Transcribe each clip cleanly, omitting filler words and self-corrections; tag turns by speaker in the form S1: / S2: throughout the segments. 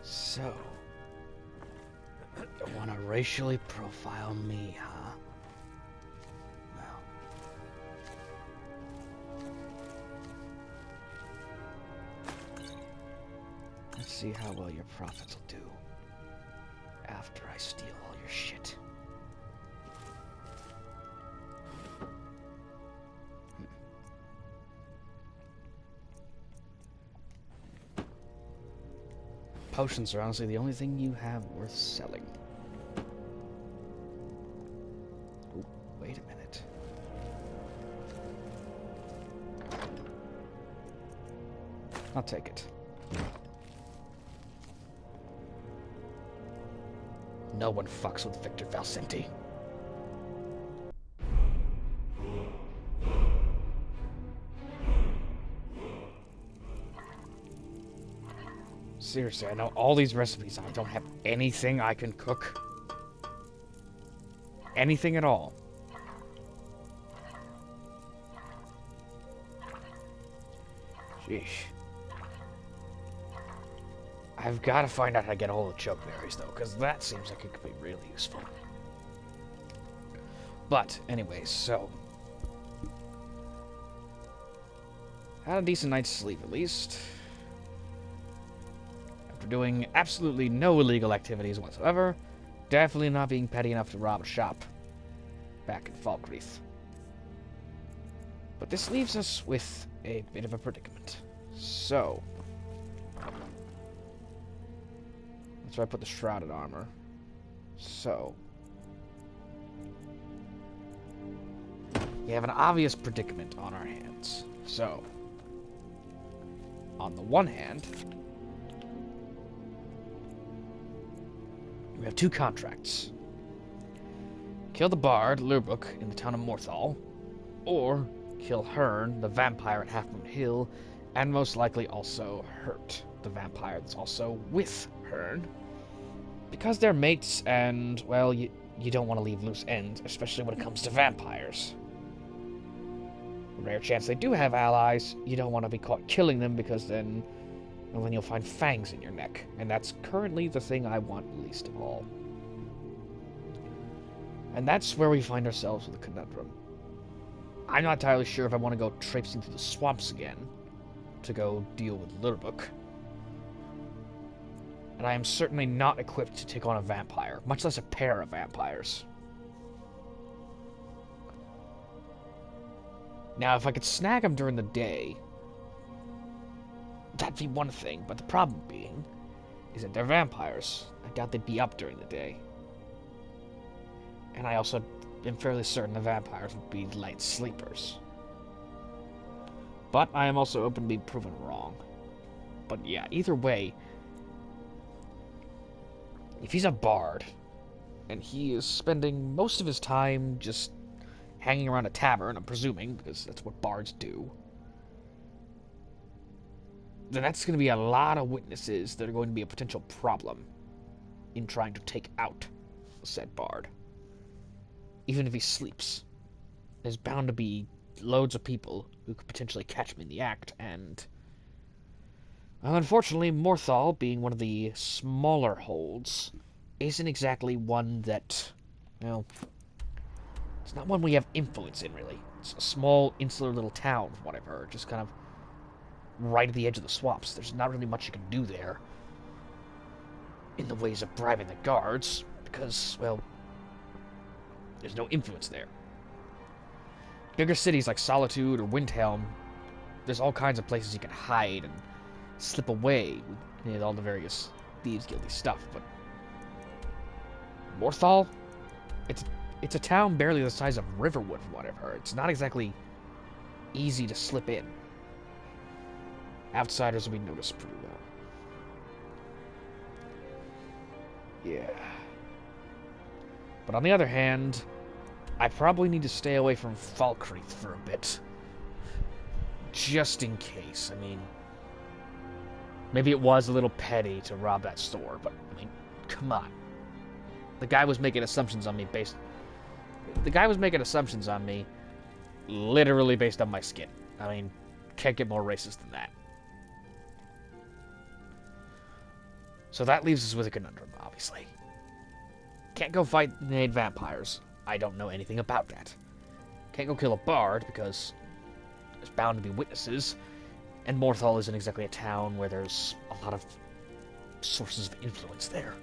S1: So, you want to racially profile me, huh? Well, let's see how well your profits will do after I steal all your shit. Potions are honestly the only thing you have worth selling. Ooh, wait a minute. I'll take it. No one fucks with Victor Valcenti. Seriously, I know all these recipes. I don't have anything I can cook. Anything at all. Sheesh. I've got to find out how to get a hold of chokeberries, though, because that seems like it could be really useful. But, anyways, so... had a decent night's sleep, at least. After doing absolutely no illegal activities whatsoever, definitely not being petty enough to rob a shop back in Falkreath. But this leaves us with a bit of a predicament. So... that's where I put the shrouded armor. So... we have an obvious predicament on our hands. So... on the one hand... we have two contracts. Kill the bard, Lurbuk, in the town of Morthal, or kill Hearn, the vampire at Half Moon Hill, and most likely also hurt the vampire that's also with Hearn. Because they're mates, and, well, you don't want to leave loose ends, especially when it comes to vampires. Rare chance they do have allies, you don't want to be caught killing them, because then, well, then you'll find fangs in your neck. And that's currently the thing I want least of all. And that's where we find ourselves with a conundrum. I'm not entirely sure if I want to go traipsing through the swamps again to go deal with Lurbuk. And I am certainly not equipped to take on a vampire, much less a pair of vampires. Now, if I could snag them during the day, that'd be one thing, but the problem being is that they're vampires. I doubt they'd be up during the day. And I also am fairly certain the vampires would be light sleepers. But I am also open to being proven wrong. But yeah, either way, if he's a bard, and he is spending most of his time just hanging around a tavern, I'm presuming, because that's what bards do, then that's going to be a lot of witnesses that are going to be a potential problem in trying to take out said bard. Even if he sleeps, there's bound to be loads of people who could potentially catch him in the act, and... well, unfortunately, Morthal, being one of the smaller holds, isn't exactly one that, well, it's not one we have influence in, really. It's a small, insular little town, from what I've heard, just kind of right at the edge of the swamps. There's not really much you can do there in the ways of bribing the guards, because, well, there's no influence there. Bigger cities like Solitude or Windhelm, there's all kinds of places you can hide and slip away with all the various Thieves Guildy stuff, but Morthal? It's a town barely the size of Riverwood, from what I've heard. It's not exactly easy to slip in. Outsiders will be noticed pretty well. Yeah. But on the other hand, I probably need to stay away from Falkreath for a bit. Just in case. I mean, maybe it was a little petty to rob that store, but, I mean, come on. The guy was making assumptions on me literally based on my skin. I mean, can't get more racist than that. So that leaves us with a conundrum, obviously. Can't go fight the vampires. I don't know anything about that. Can't go kill a bard because there's bound to be witnesses, and Morthal isn't exactly a town where there's a lot of sources of influence there.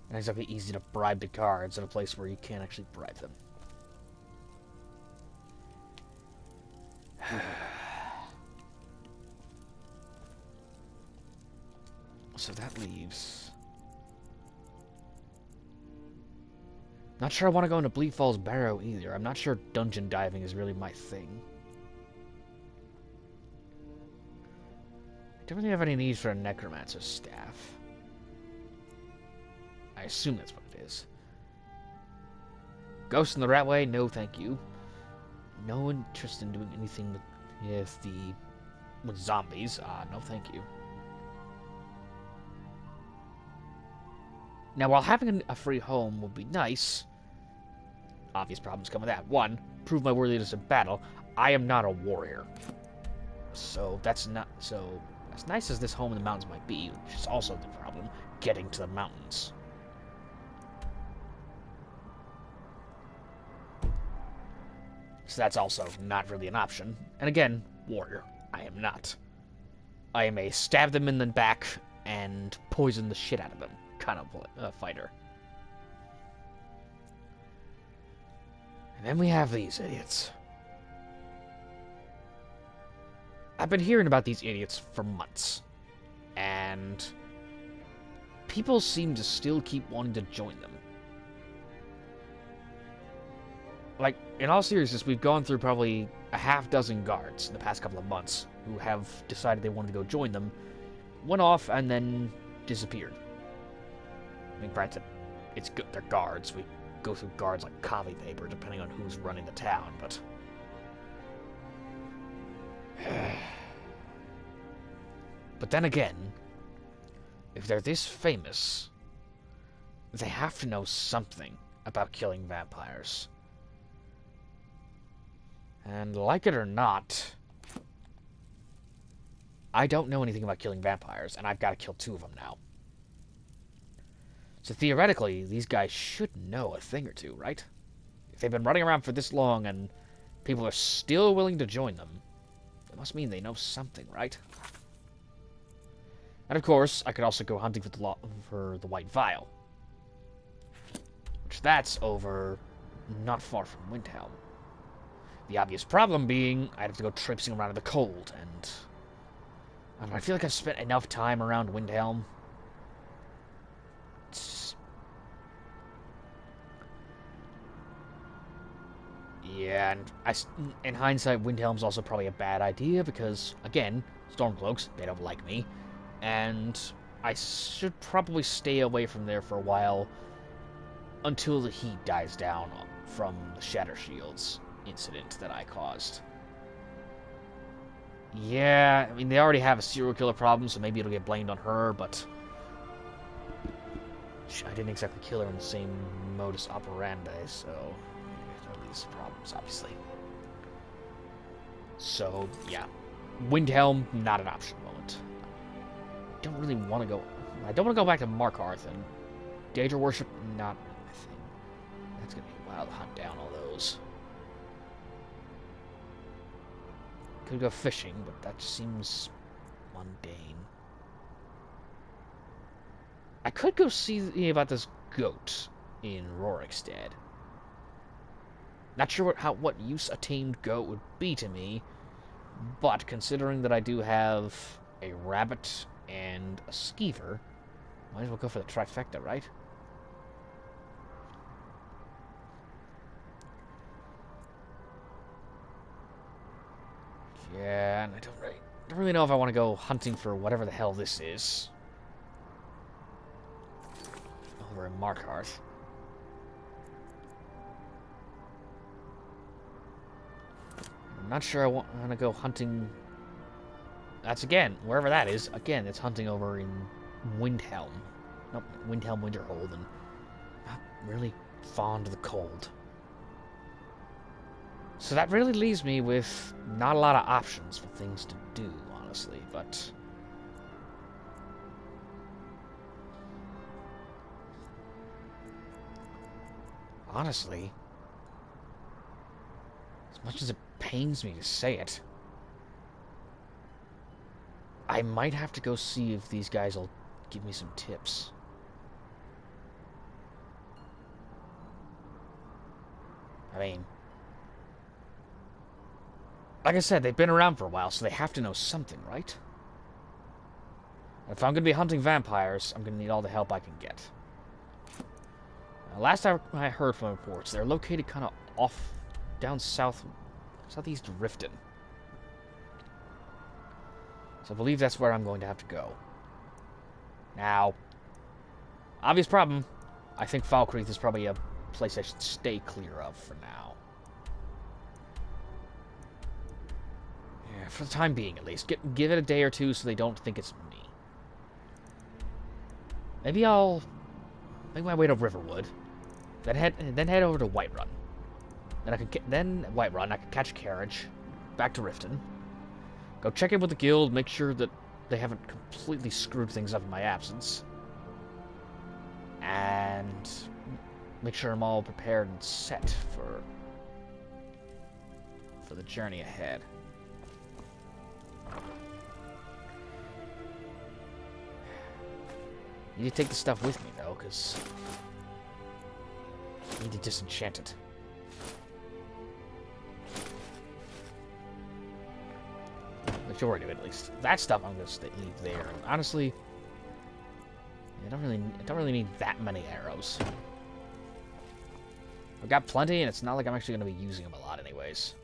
S1: Not exactly easy to bribe the guards at a place where you can't actually bribe them. So that leaves... Not sure I want to go into Bleak Falls Barrow either. I'm not sure dungeon diving is really my thing. I don't really have any need for a necromancer's staff. I assume that's what it is. Ghost in the Ratway? No, thank you. No interest in doing anything with zombies. No, thank you. Now, while having a free home would be nice, obvious problems come with that. One, prove my worthiness in battle. I am not a warrior. So that's not... So, as nice as this home in the mountains might be, which is also the problem, getting to the mountains. So that's also not really an option. And again, warrior. I am not. I am a stab them in the back and poison the shit out of them kind of fighter. And then we have these idiots. I've been hearing about these idiots for months. And people seem to still keep wanting to join them. Like, in all seriousness, we've gone through probably a half dozen guards in the past couple of months who have decided they wanted to go join them, went off, and then disappeared. I mean, granted, it's good, they're guards. We go through guards like coffee paper, depending on who's running the town, but... But then again, if they're this famous, they have to know something about killing vampires. And like it or not, I don't know anything about killing vampires, and I've got to kill 2 of them now. So theoretically, these guys should know a thing or two, right? If they've been running around for this long and people are still willing to join them, it must mean they know something, right? And of course, I could also go hunting for the White Vial. Which that's over not far from Windhelm. The obvious problem being, I'd have to go traipsing around in the cold, and... I don't know, I feel like I've spent enough time around Windhelm. Yeah, and in hindsight, Windhelm's also probably a bad idea, because, again, Stormcloaks, they don't like me. And I should probably stay away from there for a while, until the heat dies down from the Shatter Shields incident that I caused. Yeah, I mean, they already have a serial killer problem, so maybe it'll get blamed on her, but... I didn't exactly kill her in the same modus operandi, so... There are these problems, obviously. So, yeah. Windhelm, not an option at the moment. I don't really want to go... I don't want to go back to Markarth, and Daedra Worship, not my thing. That's going to be a while to hunt down all those. Could go fishing, but that seems mundane. I could go see about this goat in Rorikstead. Not sure what use a tamed goat would be to me, but considering that I do have a rabbit and a skeever, might as well go for the trifecta, right? Yeah, and I don't really know if I want to go hunting for whatever the hell this is. Over in Markarth. I'm not sure I want to go hunting. That's again, wherever that is. Again, it's hunting over in Windhelm. Nope, Windhelm Winterhold, and not really fond of the cold. So that really leaves me with not a lot of options for things to do, honestly, but... Honestly, as much as it pains me to say it, I might have to go see if these guys will give me some tips. I mean, like I said, they've been around for a while, so they have to know something, right? If I'm going to be hunting vampires, I'm going to need all the help I can get. Last time I heard from reports, they're located kind of off, down southeast of Riften. So I believe that's where I'm going to have to go. Now, obvious problem, I think Falkreath is probably a place I should stay clear of for now. Yeah, for the time being, at least. Give it a day or two so they don't think it's me. Maybe I'll make my way to Riverwood, then head over to Whiterun. Then Whiterun, I can catch Carriage, back to Riften, go check in with the guild, make sure that they haven't completely screwed things up in my absence, and make sure I'm all prepared and set for the journey ahead. I need to take the stuff with me, though, because I need to disenchant it. Majority of it, at least. That stuff I'm going to leave there. And honestly, I don't really need that many arrows. I've got plenty, and it's not like I'm actually going to be using them a lot anyways.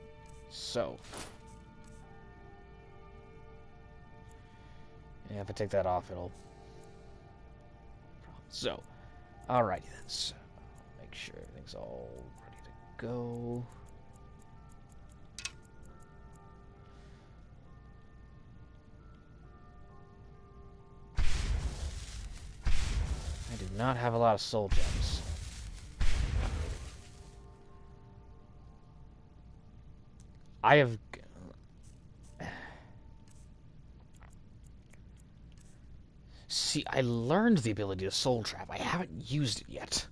S1: So. Yeah, if I take that off, it'll... So. Alrighty then. So, make sure everything's all ready to go. I do not have a lot of soul gems. I have... See, I learned the ability to soul trap. I haven't used it yet.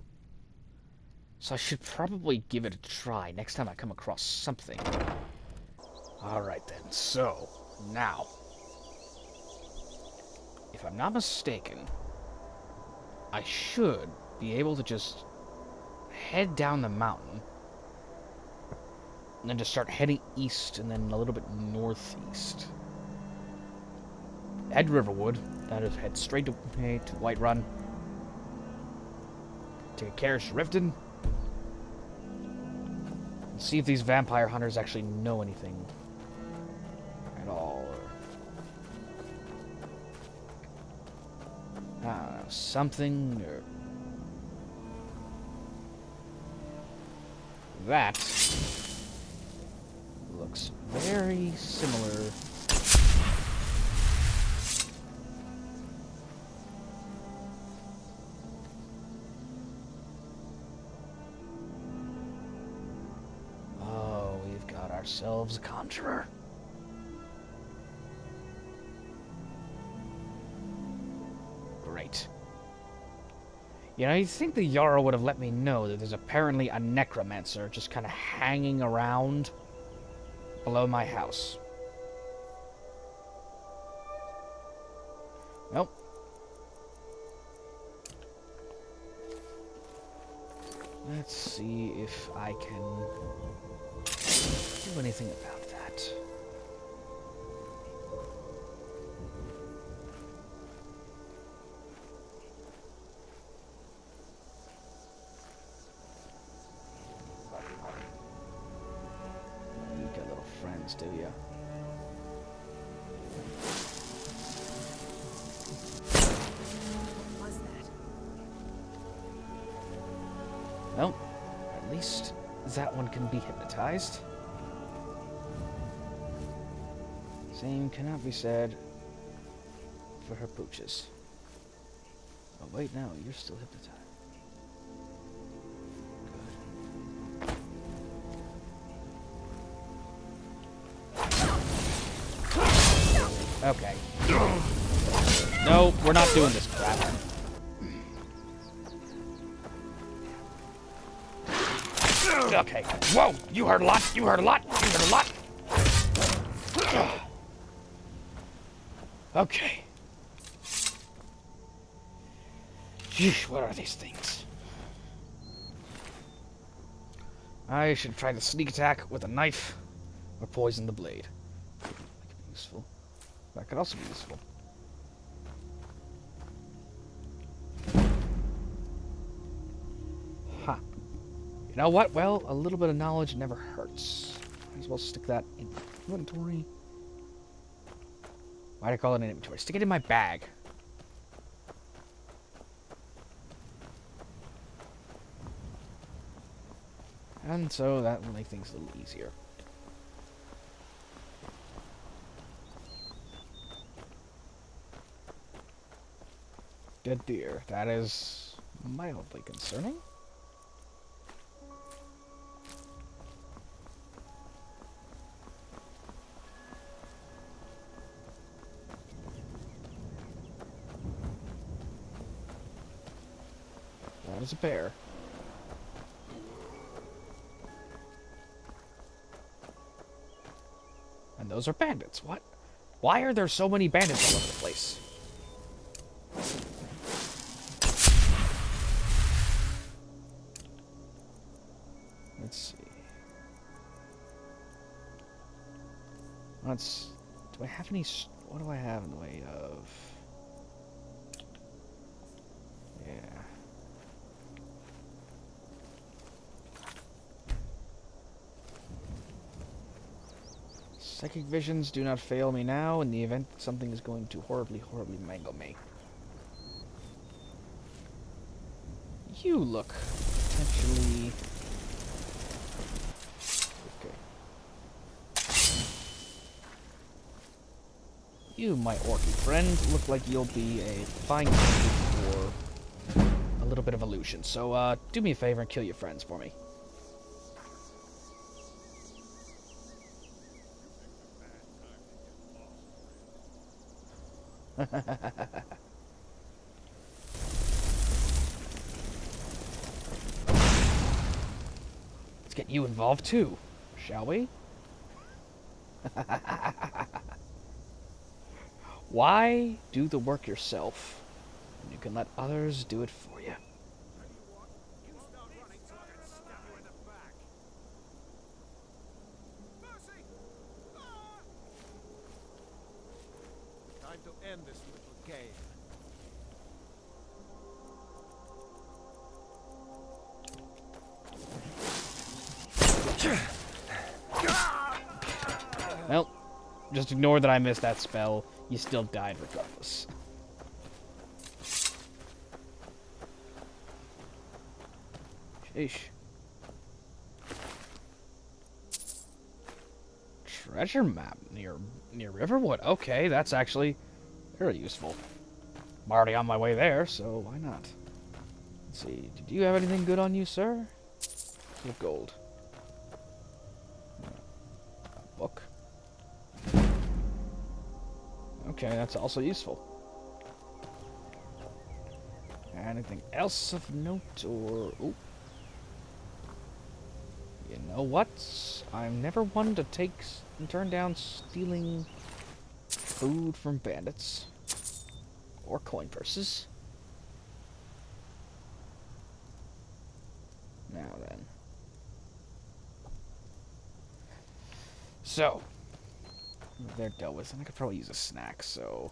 S1: So I should probably give it a try next time I come across something. Alright then, so, now. If I'm not mistaken, I should be able to just head down the mountain and then just start heading east and then a little bit northeast. Head Riverwood, that is, head straight to Whiterun. Take a carriage to Riften. And see if these vampire hunters actually know anything at all. Or, I don't know, something or... That looks very similar. Oh, we've got ourselves a conjurer. Great. You know, you'd think the Jarl would have let me know that there's apparently a necromancer just kind of hanging around below my house. Nope. Let's see if I can do anything about that. Do you?
S2: What was that?
S1: Well, at least that one can be hypnotized. Same cannot be said for her pooches. Oh wait, no, you're still hypnotized. Okay. No, we're not doing this crap. Okay. Whoa! You heard a lot! You heard a lot! You heard a lot! Okay. Jeez, what are these things? I should try the sneak attack with a knife or poison the blade. That could be useful. That could also be useful. Huh. You know what? Well, a little bit of knowledge never hurts. Might as well stick that in inventory. Why'd I call it an inventory? Stick it in my bag. And so that will make things a little easier. Dead deer. That is mildly concerning. That is a bear. And those are bandits. What? Why are there so many bandits all over the place? Let's see. Do I have any... What do I have in the way of... Yeah. Psychic visions do not fail me now in the event that something is going to horribly, horribly mangle me. You look potentially... You, my orky friend, look like you'll be a fine candidate for a little bit of illusion. So, do me a favor and kill your friends for me. Let's get you involved too, shall we? Why do the work yourself when you can let others do it for you?
S2: Time to end this little game.
S1: Well, just ignore that I missed that spell. You still died regardless. Sheesh. Treasure map near Riverwood. Okay, that's actually very useful. I'm already on my way there, so why not? Let's see. Did you have anything good on you, sir? Of gold. A book. Okay, that's also useful. Anything else of note, or... Ooh. You know what? I'm never one to take and turn down stealing food from bandits. Or coin purses. Now then. So... They're dealt with, and I could probably use a snack, so...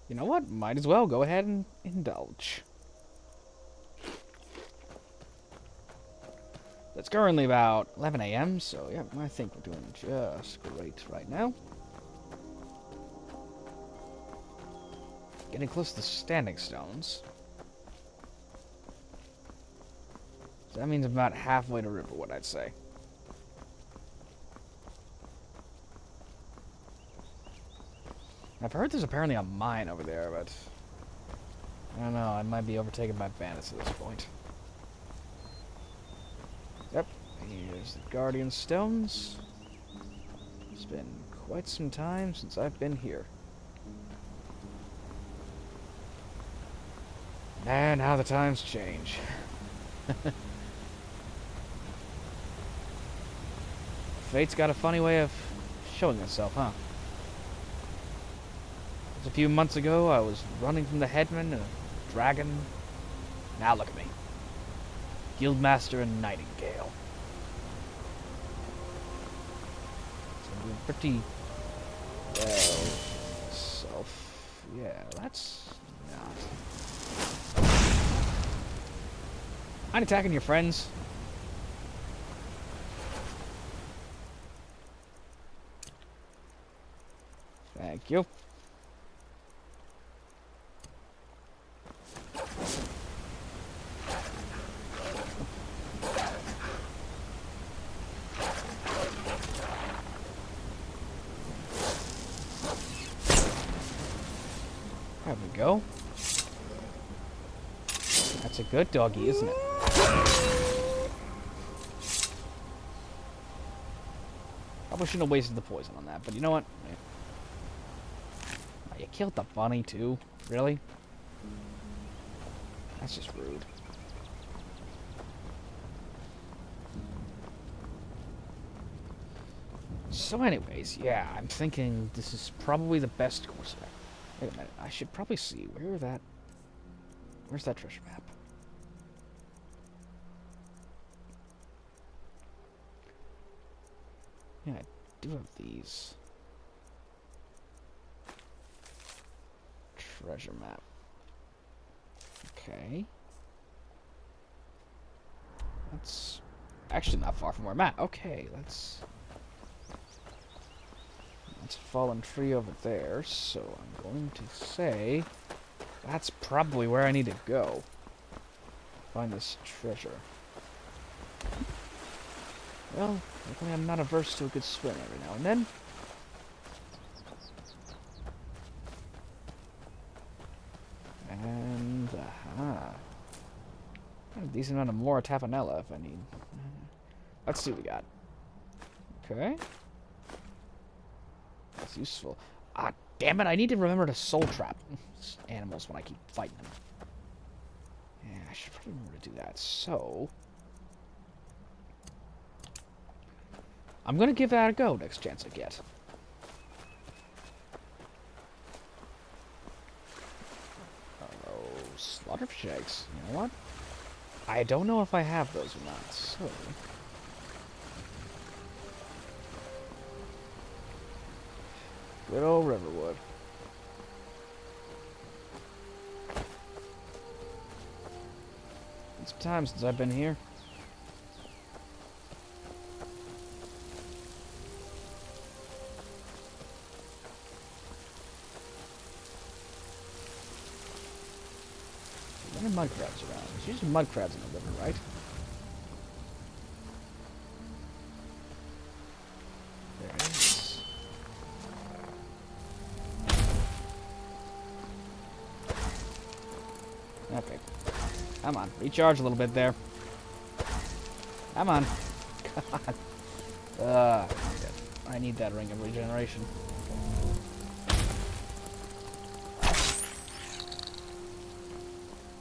S1: You know what? Might as well go ahead and indulge. It's currently about 11 a.m., so yeah, I think we're doing just great right now. Getting close to the standing stones. So that means I'm about halfway to Riverwood, I'd say. I've heard there's apparently a mine over there, but... I don't know, I might be overtaken by bandits at this point. Yep, here's the Guardian Stones. It's been quite some time since I've been here. Man, how the times change. Fate's got a funny way of showing itself, huh? Just a few months ago, I was running from the headman and a dragon. Now look at me. Guildmaster and Nightingale. So I'm doing pretty well. Yeah, that's not. Mind attacking your friends? Thank you. There we go. That's a good doggy, isn't it? Probably shouldn't have wasted the poison on that, but you know what? Oh, you killed the bunny too? Really? That's just rude. So anyways, yeah, I'm thinking this is probably the best course. Wait a minute, I should probably see where's that treasure map? Yeah, I do have these. Treasure map. Okay. That's actually not far from where I'm at. Okay, that's fallen tree over there, so I'm going to say that's probably where I need to go. Find this treasure. Well, luckily I'm not averse to a good swim every now and then. And, got a decent amount of more tapanella if I need. Let's see what we got. Okay. That's useful. Ah, damn it, I need to remember to soul trap animals when I keep fighting them. Yeah, I should probably remember to do that. So, I'm gonna give that a go next chance I get. Oh, slaughterfish eggs. You know what? I don't know if I have those or not, so good old Riverwood. It's time since I've been here. There are mud crabs around. There's usually mud crabs in the river, right? There it is. Okay. Come on. Recharge a little bit there. Come on. God. I need that ring of regeneration.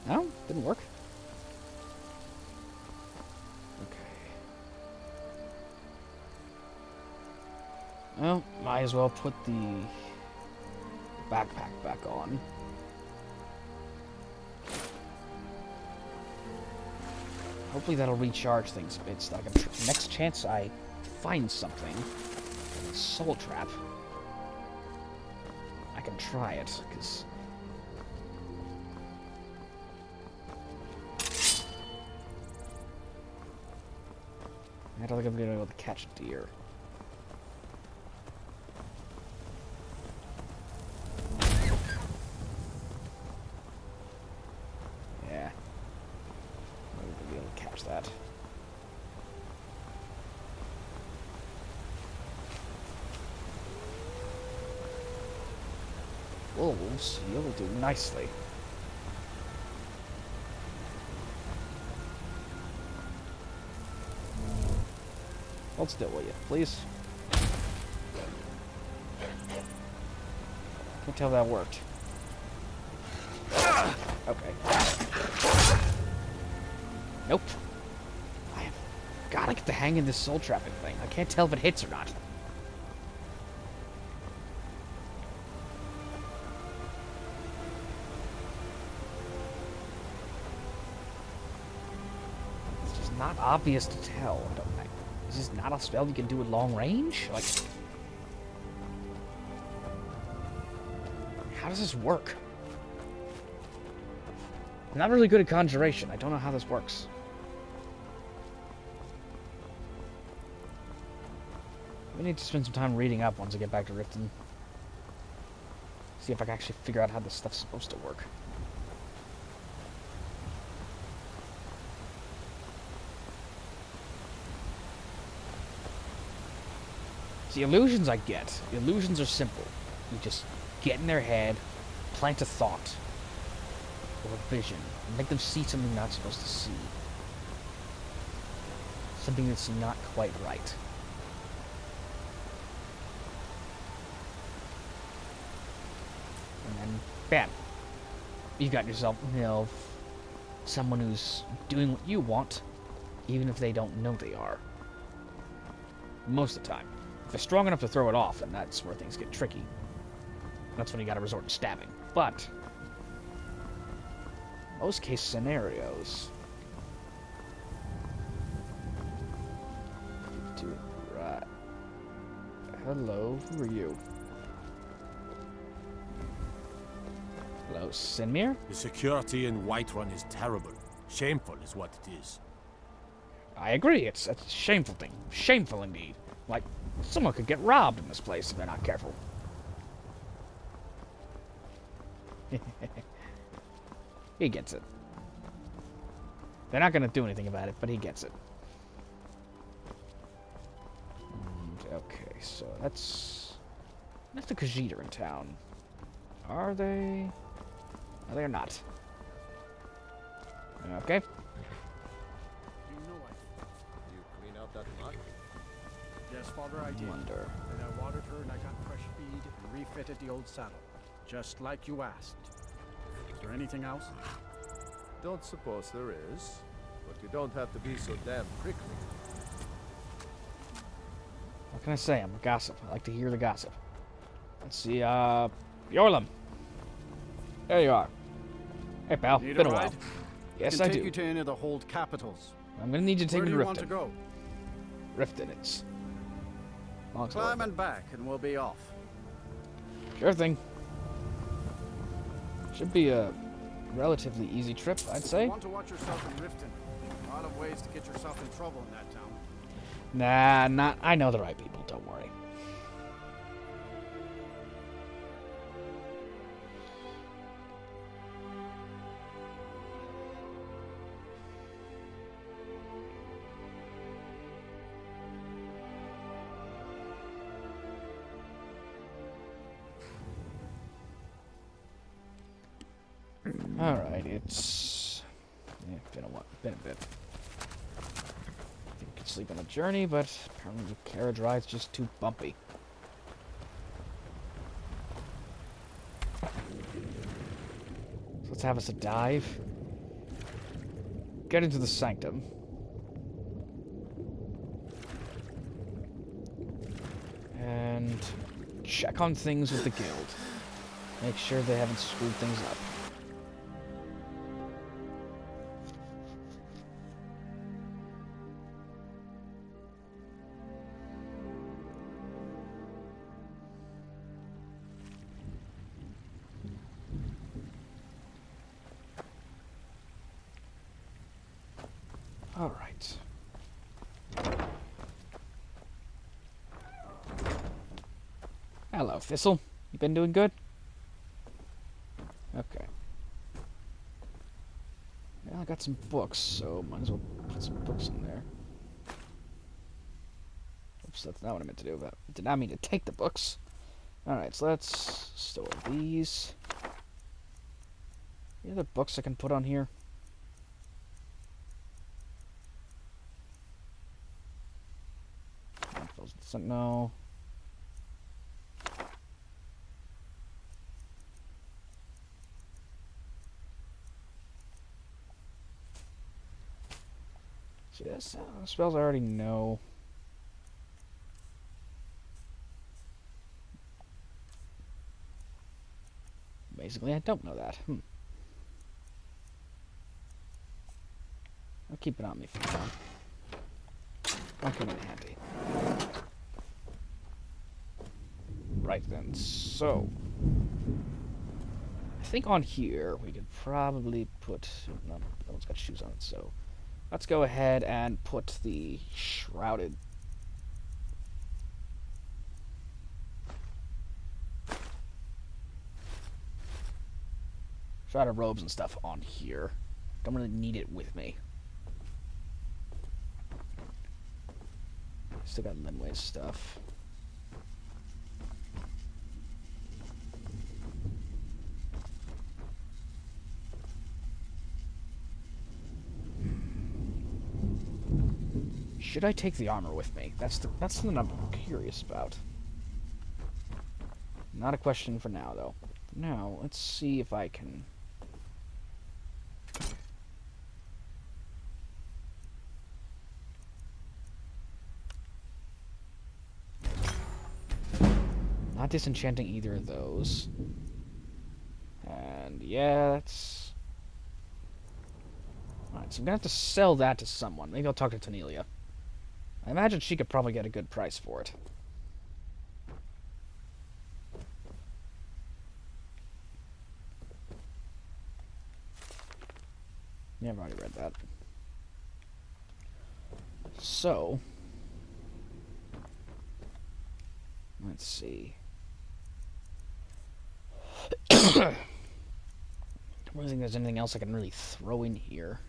S1: No? Didn't work. Okay. Well, might as well put the backpack back on. Hopefully that'll recharge things a bit so I can next chance I find something, like a soul trap, I can try it, because I don't think I'm going to be able to catch a deer. Yeah. I'm not going to be able to catch that. Wolves, you'll do nicely. Hold still, will you, please? Can't tell if that worked. Okay. Nope. I have gotta get to hang in this soul trapping thing. I can't tell if it hits or not. It's just not obvious to tell. I don't think. Is this not a spell you can do at long range? Like, how does this work? I'm not really good at conjuration. I don't know how this works. We need to spend some time reading up once I get back to Riften. See if I can actually figure out how this stuff's supposed to work. See, illusions I get. Illusions are simple. You just get in their head, plant a thought, or a vision, and make them see something they're not supposed to see. Something that's not quite right. And then, bam. You got yourself, you know, someone who's doing what you want, even if they don't know they are. Most of the time. If they're strong enough to throw it off, and that's where things get tricky. That's when you gotta resort to stabbing. But most case scenarios. Do it right. Hello, who are you? Hello, Sinmir?
S2: The security in Whiterun is terrible. Shameful is what it is.
S1: I agree, it's a shameful thing. Shameful indeed. Like, someone could get robbed in this place if they're not careful. He gets it. They're not gonna do anything about it, but he gets it. And, okay, so that's the Khajiit are in town. Are they? No, they're not. Okay.
S2: You know you clean out that mud? Yes, Father, I did.
S1: Wonder.
S2: And I watered her and I got fresh feed and refitted the old saddle. Just like you asked. Is there anything else?
S3: Don't suppose there is, but you don't have to be so damn prickly.
S1: What can I say? I'm a gossip. I like to hear the gossip. Let's see, Yorlam. There you are. Hey, pal.
S2: Need
S1: Been
S2: a
S1: a while.
S2: ride?
S1: Yes,
S2: can
S1: I
S2: take
S1: do.
S2: you to any of the hold capitals.
S1: I'm gonna need you to take
S2: Where
S1: me
S2: do
S1: to
S2: you want to
S1: Riften.
S2: go?
S1: Riften, it's long story.
S2: Climb and back, and we'll be off.
S1: Sure thing. Should be a relatively easy trip, I'd say.
S2: You want to watch yourself in Riften. A lot of ways to get yourself in trouble in that town.
S1: Nah, not. I know the right people. Don't worry. All right, it's been a bit. I think you could sleep on the journey, but apparently the carriage ride's just too bumpy. So let's have us a dive. Get into the sanctum. And check on things with the guild. Make sure they haven't screwed things up. All right. Hello, Thistle. You been doing good? Okay. Well, I got some books, so might as well put some books in there. Oops, that's not what I meant to do. But I did not mean to take the books. Alright, so let's store these. Any other books I can put on here? No. See, that's spells I already know. Basically, I don't know that. I'll keep it on me for now. I'll come in handy. Right then, so... I think on here we could probably put... No, no one's got shoes on, so... Let's go ahead and put the shrouded... shrouded robes and stuff on here. Don't really need it with me. Still got Linway's stuff. Should I take the armor with me? That's something I'm curious about. Not a question for now, though. For now, let's see if I can... Not disenchanting either of those. And yeah, that's... Alright, so I'm gonna have to sell that to someone. Maybe I'll talk to Tanelia. I imagine she could probably get a good price for it. Yeah, I've already read that. So... let's see. I don't really think there's anything else I can really throw in here.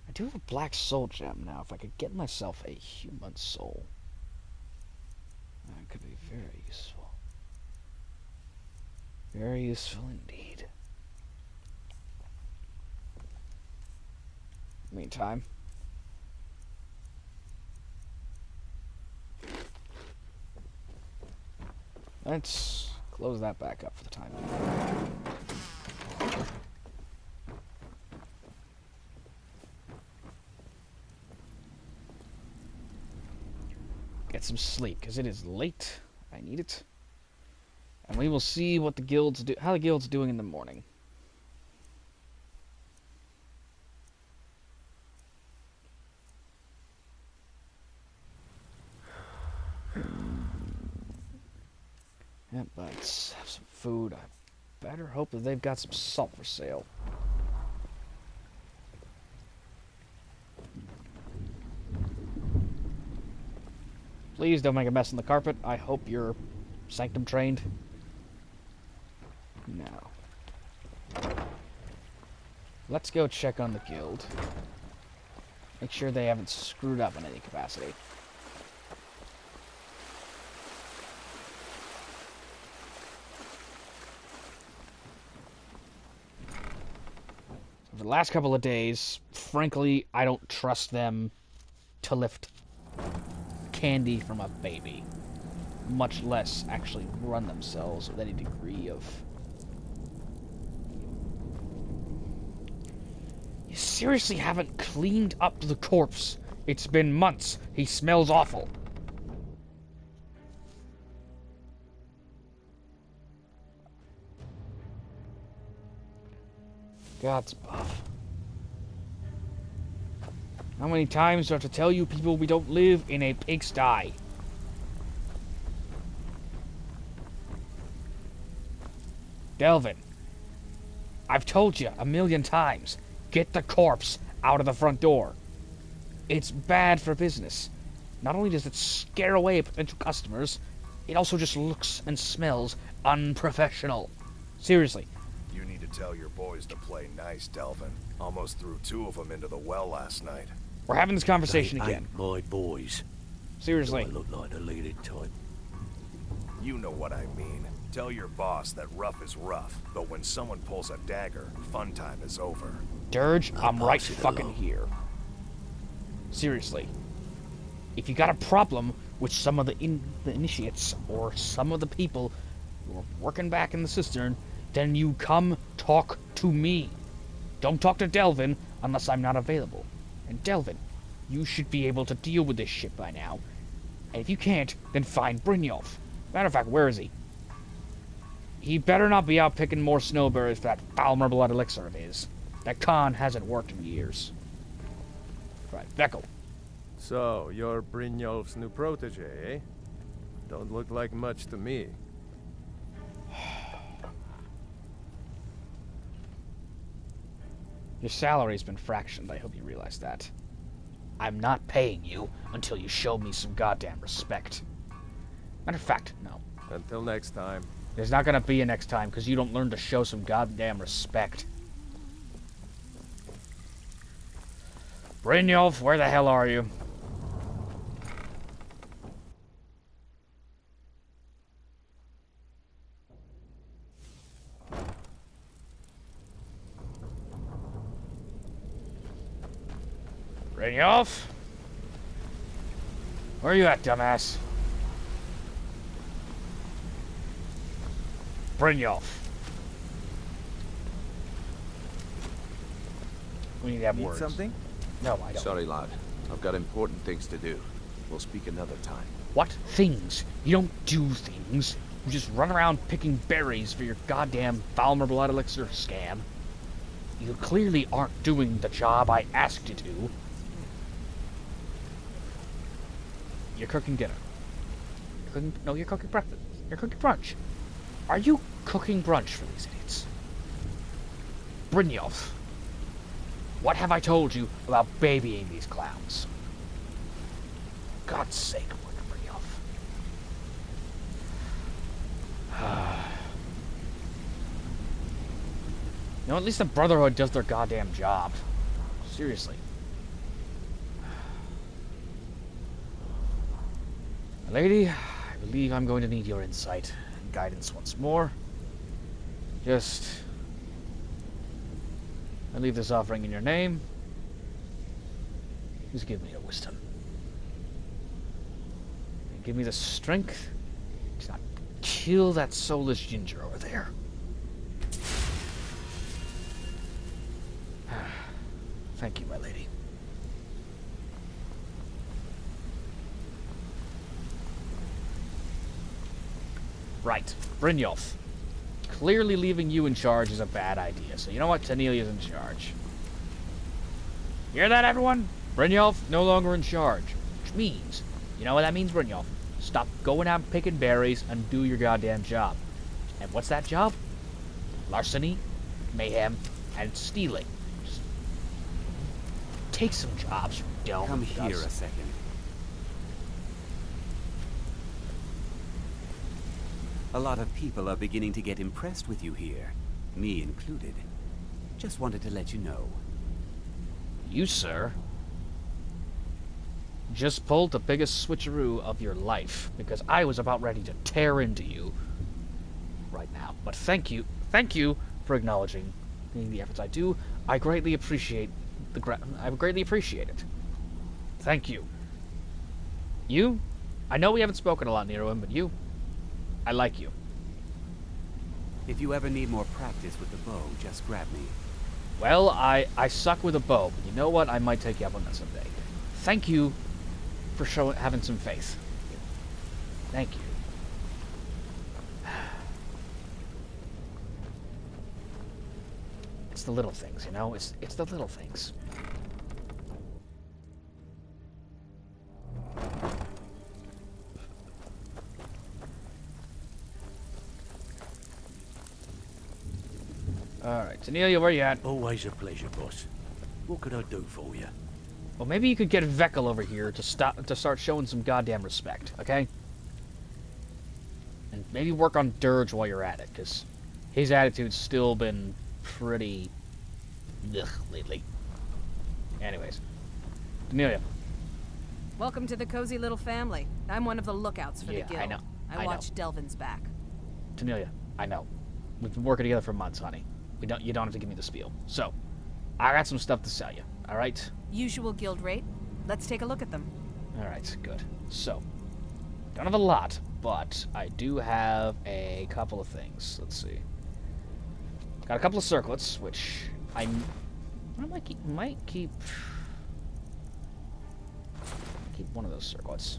S1: I do have a black soul gem now. If I could get myself a human soul, that could be very useful. Very useful indeed. Meantime, let's close that back up for the time being. Get some sleep, because it is late. I need it. And we will see what the guilds do, how the guild's doing in the morning. Yep, let's have some food. I better hope that they've got some salt for sale. Please don't make a mess on the carpet. I hope you're sanctum trained. Now, let's go check on the guild. Make sure they haven't screwed up in any capacity. For the last couple of days, frankly, I don't trust them to lift candy from a baby, much less actually run themselves with any degree of... You seriously haven't cleaned up the corpse. It's been months. He smells awful. God's buff. How many times do I have to tell you people we don't live in a pigsty? Delvin, I've told you a million times, get the corpse out of the front door. It's bad for business. Not only does it scare away potential customers, it also just looks and smells unprofessional. Seriously.
S4: You need to tell your boys to play nice, Delvin. Almost threw 2 of them into the well last night.
S1: We're having this conversation
S5: They
S1: again.
S5: ain't my boys.
S1: Seriously.
S5: Do I look like the leading type?
S4: You know what I mean. Tell your boss that rough is rough, but when someone pulls a dagger, fun time is over.
S1: Dirge, I'm right
S5: pass it
S1: fucking
S5: along.
S1: here. Seriously. If you got a problem with some of the initiates or some of the people who are working back in the cistern, then you come talk to me. Don't talk to Delvin unless I'm not available. And Delvin, you should be able to deal with this shit by now. And if you can't, then find Brynjolf. Matter of fact, where is he? He better not be out picking more snowberries for that Valravn blood elixir of his. That con hasn't worked in years. Right, Veckel.
S3: So, you're Brynjolf's new protege, eh? Don't look like much to me.
S1: Your salary's been fractioned, I hope you realize that. I'm not paying you until you show me some goddamn respect. Matter of fact, no.
S3: Until next time.
S1: There's not gonna be a next time, because you don't learn to show some goddamn respect. Brynjolf, where the hell are you? Brynjolf? Where are you at, dumbass? Brynjolf. We need to have
S6: Need
S1: words.
S6: something?
S1: No, I don't.
S6: Sorry, lad. I've got important things to do. We'll speak another time.
S1: What things? You don't do things. You just run around picking berries for your goddamn Valravn blood elixir scam. You clearly aren't doing the job I asked you to do. You're cooking dinner. You're cooking breakfast. You're cooking brunch. Are you cooking brunch for these idiots? Brynjolf, what have I told you about babying these clowns? God's sake, Brynjolf. You know, at least the Brotherhood does their goddamn job. Seriously. Lady, I believe I'm going to need your insight and guidance once more. I leave this offering in your name. Please give me your wisdom. And give me the strength to not kill that soulless ginger over there. Thank you, my lady. Right, Brynjolf. Clearly leaving you in charge is a bad idea, so you know what? Tenelia's in charge. Hear that, everyone? Brynjolf no longer in charge. Which means, you know what that means, Brynjolf? Stop going out picking berries and do your goddamn job. And what's that job? Larceny, mayhem, and stealing. Just take some jobs, you dumb.
S7: Come here a second. A lot of people are beginning to get impressed with you here, me included. Just wanted to let you know.
S1: You, sir, just pulled the biggest switcheroo of your life, because I was about ready to tear into you right now. But thank you for acknowledging the efforts I do. I greatly appreciate I greatly appreciate it. Thank you. You, I know we haven't spoken a lot, Neroin, but you, I like you.
S7: If you ever need more practice with the bow, just grab me.
S1: Well, I suck with a bow, but you know what? I might take you up on that someday. Thank you for having some faith. Thank you. It's the little things, you know? It's the little things. Alright, Tenelia, where you at?
S5: Always a pleasure, boss. What could I do for you?
S1: Well, maybe you could get Veckel over here to start showing some goddamn respect, okay? And maybe work on Dirge while you're at it, because his attitude's still been pretty ugh lately. Anyways, Tenelia.
S8: Welcome to the cozy little family. I'm one of the lookouts for
S1: Yeah,
S8: the guild.
S1: I know.
S8: I watch Delvin's back.
S1: Tenelia, I know. We've been working together for months, honey. You don't have to give me the spiel. So, I got some stuff to sell you, alright?
S8: Usual guild rate. Let's take a look at them.
S1: Alright, good. So, don't have a lot, but I do have a couple of things. Let's see. Got a couple of circlets, which I might keep... keep one of those circlets.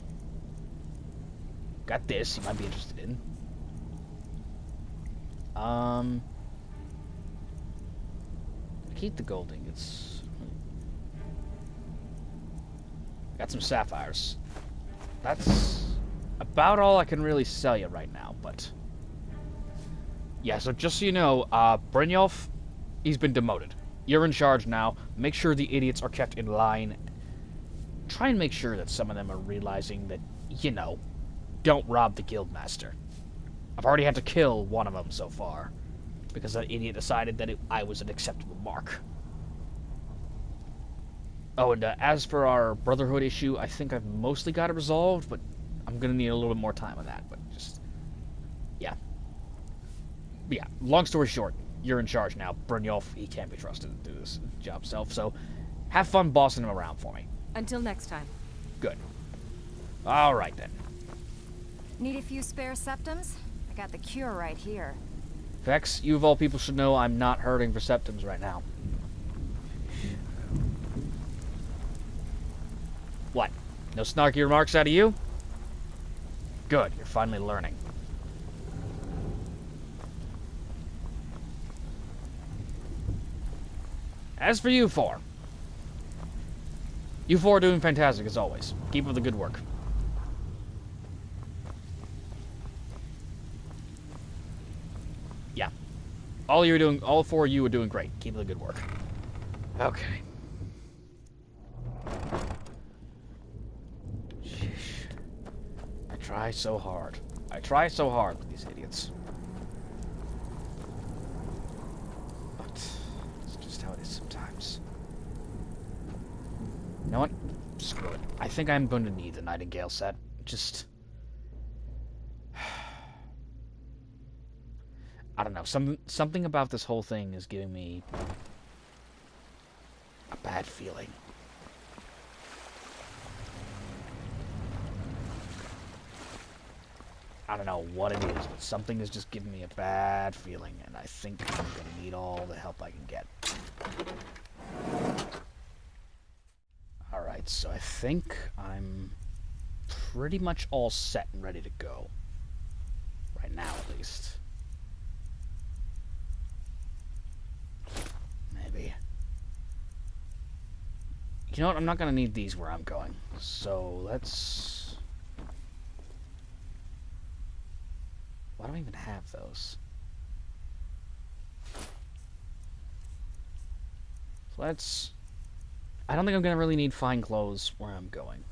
S1: Got this, you might be interested in. Keep the gold ingots. Got some sapphires. That's about all I can really sell you right now, but... Yeah, so just so you know, Brynjolf, he's been demoted. You're in charge now. Make sure the idiots are kept in line. Try and make sure that some of them are realizing that, you know, don't rob the guildmaster. I've already had to kill one of them so far, because that idiot decided that I was an acceptable mark. Oh, and as for our Brotherhood issue, I think I've mostly got it resolved, but I'm going to need a little bit more time on that, but just... Yeah. But yeah, long story short, you're in charge now. Brynjolf, he can't be trusted to do this job himself, so have fun bossing him around for me.
S8: Until next time.
S1: Good. Alright then.
S9: Need a few spare septums? I got the cure right here.
S1: Vex, you of all people should know I'm not hurting for septums right now. What? No snarky remarks out of you? Good, you're finally learning. As for you four. You four are doing fantastic as always. Keep up the good work. Yeah. All four of you are doing great. Keep up the good work. Okay. Sheesh. I try so hard. I try so hard with these idiots. But it's just how it is sometimes. You know what? Screw it. I think I'm going to need the Nightingale set. Just... I don't know. Something about this whole thing is giving me a bad feeling. I don't know what it is, but something is just giving me a bad feeling, and I think I'm going to need all the help I can get. Alright, so I think I'm pretty much all set and ready to go. Right now, at least. Maybe. You know what? I'm not going to need these where I'm going. So, let's... Why do I even have those? So let's... I don't think I'm going to really need fine clothes where I'm going.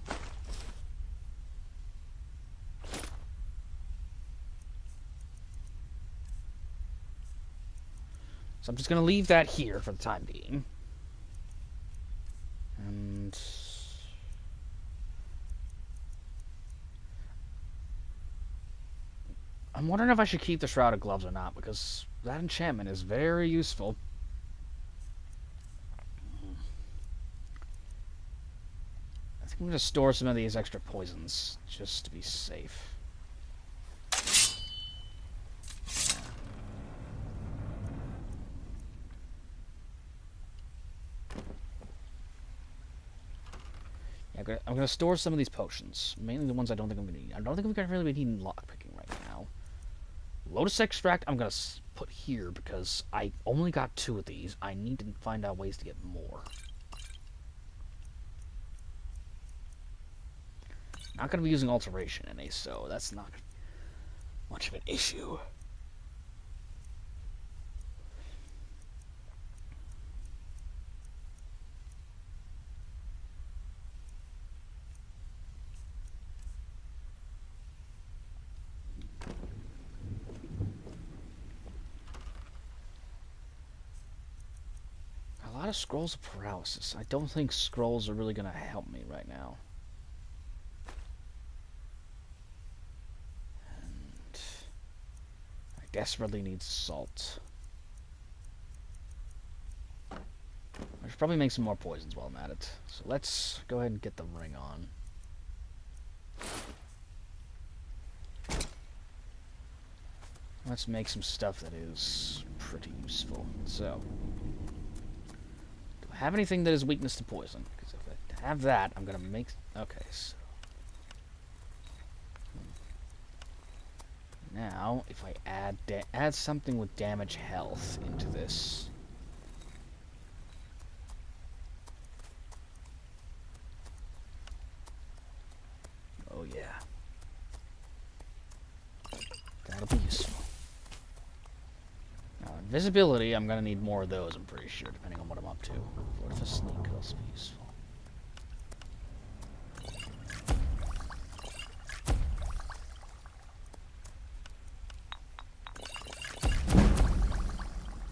S1: So I'm just going to leave that here for the time being. And... I'm wondering if I should keep the Shrouded Gloves or not, because that enchantment is very useful. I think I'm going to store some of these extra poisons, just to be safe. Yeah, I'm going to store some of these potions, mainly the ones I don't think I'm going to need. I don't think I'm going to really be needing lockpicking right now. Lotus Extract I'm going to put here because I only got 2 of these. I need to find out ways to get more. Not going to be using Alteration in Ace, so that's not much of an issue. A lot of Scrolls of Paralysis. I don't think Scrolls are really going to help me right now. And I desperately need salt. I should probably make some more poisons while I'm at it. So let's go ahead and get the ring on. Let's make some stuff that is pretty useful. So... have anything that is weakness to poison? Because if I have that, I'm gonna make... Okay, so... Now, if I add something with damage health into this. Oh yeah. That'll be useful. Now, invisibility, I'm gonna need more of those, I'm pretty sure, depending on what I'm up to. What if a sneak could also be useful?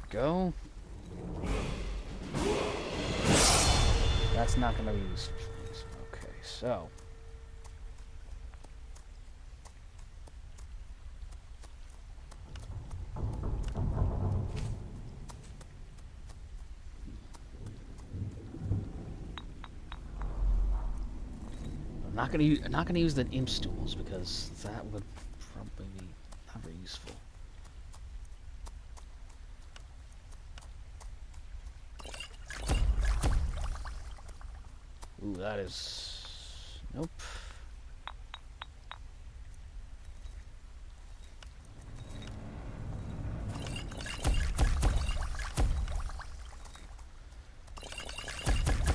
S1: Go. That's not gonna be useful. Okay, so. I'm not gonna use the imp stools because that would probably be not very useful. Ooh, that is... Nope.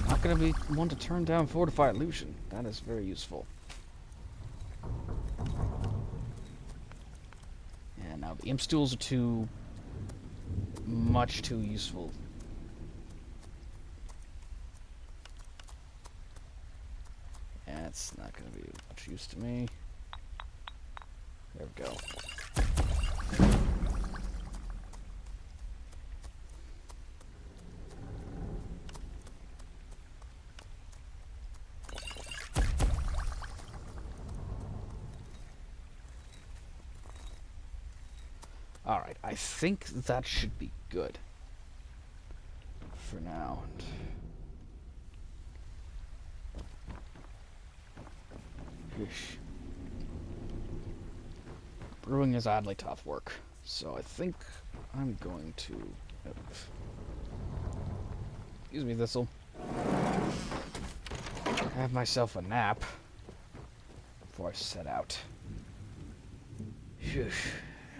S1: Not gonna be one to turn down Fortify Illusion. That is very useful. Yeah, now the imp stools are much too useful. That's not going to be much use to me. There we go. Alright, I think that should be good. For now. Brewing is oddly tough work, so I think I'm going to... Excuse me, this'll... have myself a nap before I set out. Phew.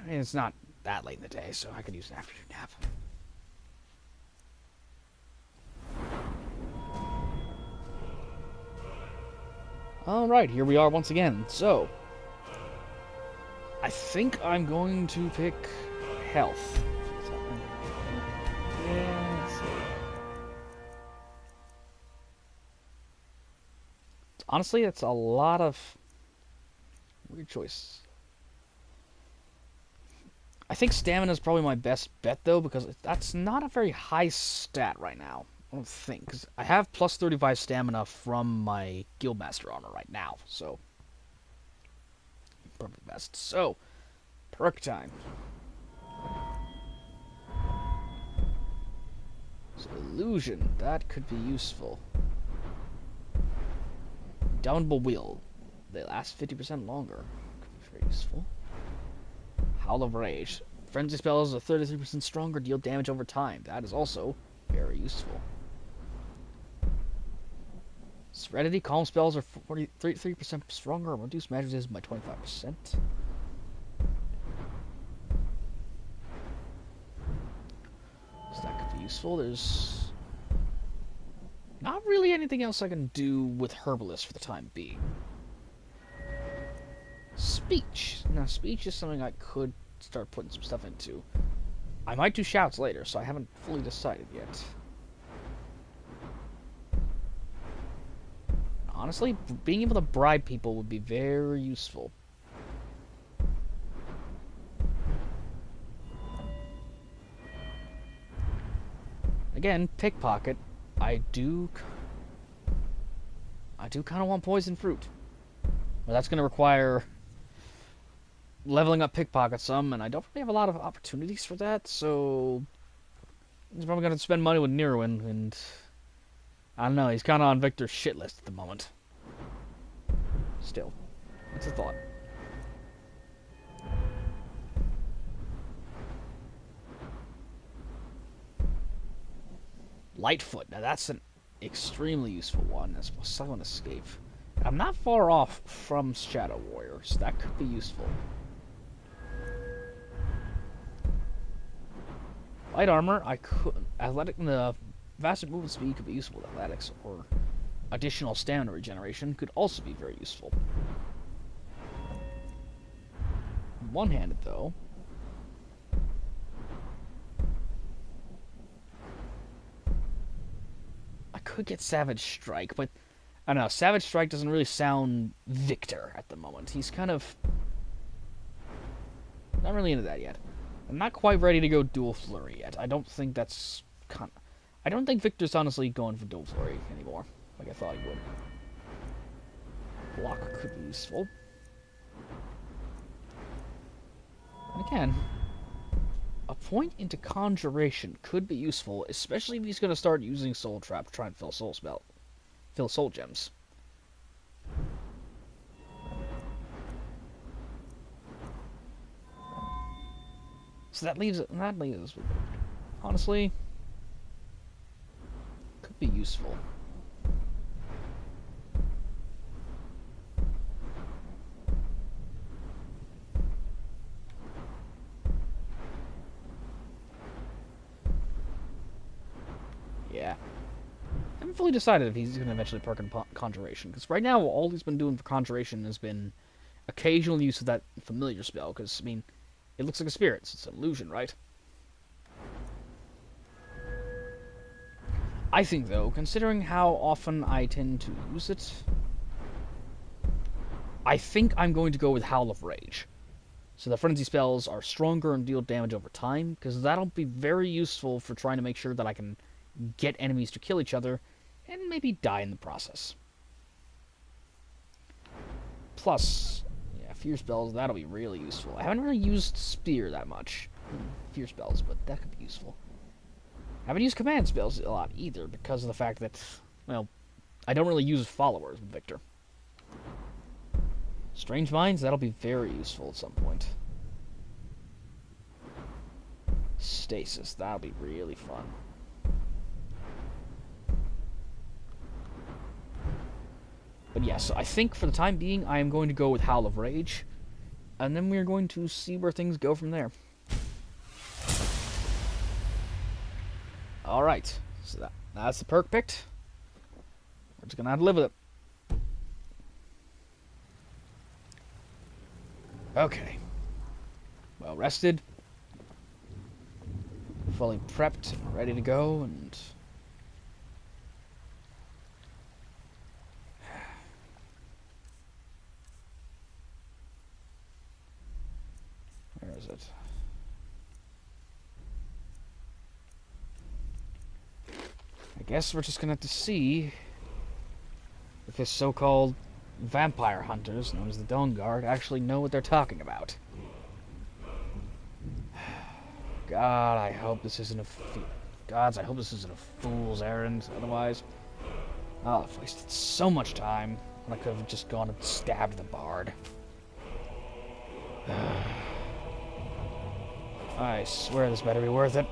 S1: I mean, it's not that late in the day, so I could use an afternoon nap. Alright, here we are once again. So, I think I'm going to pick health. Yeah, let's see. Honestly, it's a lot of weird choices. I think stamina is probably my best bet, though, because that's not a very high stat right now. I don't think, because I have plus 35 stamina from my Guildmaster armor right now, so probably the best. So, perk time. So, illusion, that could be useful. Downable will, they last 50% longer. Could be very useful. Howl of Rage. Frenzy spells are 33% stronger, deal damage over time. That is also very useful. Serenity, calm spells are 43% stronger, reduce magic resistance by 25%. So that could be useful. There's not really anything else I can do with Herbalist for the time being. Speech. Now, speech is something I could start putting some stuff into. I might do shouts later, so I haven't fully decided yet. Honestly, being able to bribe people would be very useful. Again, pickpocket. I do kind of want poison fruit. Well, that's going to require leveling up pickpocket some, and I don't really have a lot of opportunities for that, so he's probably going to spend money with Nirwin, and I don't know, he's kind of on Victor's shit list at the moment. Still, it's a thought. Lightfoot, now that's an extremely useful one as a silent escape. I'm not far off from Shadow Warriors, that could be useful. Light armor, I could... Athletic... The faster movement speed could be useful with athletics, or additional stamina regeneration could also be very useful. One-handed, though... I could get Savage Strike, but... I don't know, Savage Strike doesn't really sound Victor at the moment. He's kind of... Not really into that yet. I'm not quite ready to go Dual Flurry yet. I don't think that's... I don't think Victor's honestly going for Dual Flurry anymore, like I thought he would. Block could be useful. And again, a point into Conjuration could be useful, especially if he's going to start using Soul Trap to try and fill Soul Gems. So that leaves us with, honestly, could be useful. Yeah. I haven't fully decided if he's going to eventually perk in Conjuration, because right now all he's been doing for Conjuration has been occasional use of that familiar spell, because, I mean, it looks like a spirit, so it's an illusion, right? I think, though, considering how often I tend to use it, I think I'm going to go with Howl of Rage. So the frenzy spells are stronger and deal damage over time, because that'll be very useful for trying to make sure that I can get enemies to kill each other, and maybe die in the process. Plus, yeah, fear spells, that'll be really useful. I haven't really used Spear that much in fear spells, but that could be useful. I haven't used command spells a lot either, because of the fact that, well, I don't really use followers with Victor. Strange Minds, that'll be very useful at some point. Stasis, that'll be really fun. But yeah, so I think for the time being, I am going to go with Howl of Rage, and then we're going to see where things go from there. Alright, so that's the perk picked. We're just going to have to live with it. Okay. Well rested. Fully prepped and ready to go, and... Where is it? I guess we're just gonna have to see if his so-called vampire hunters, known as the Dawn Guard, actually know what they're talking about. God, I hope this isn't I hope this isn't a fool's errand. Otherwise, I've wasted so much time when I could have just gone and stabbed the bard. I swear this better be worth it.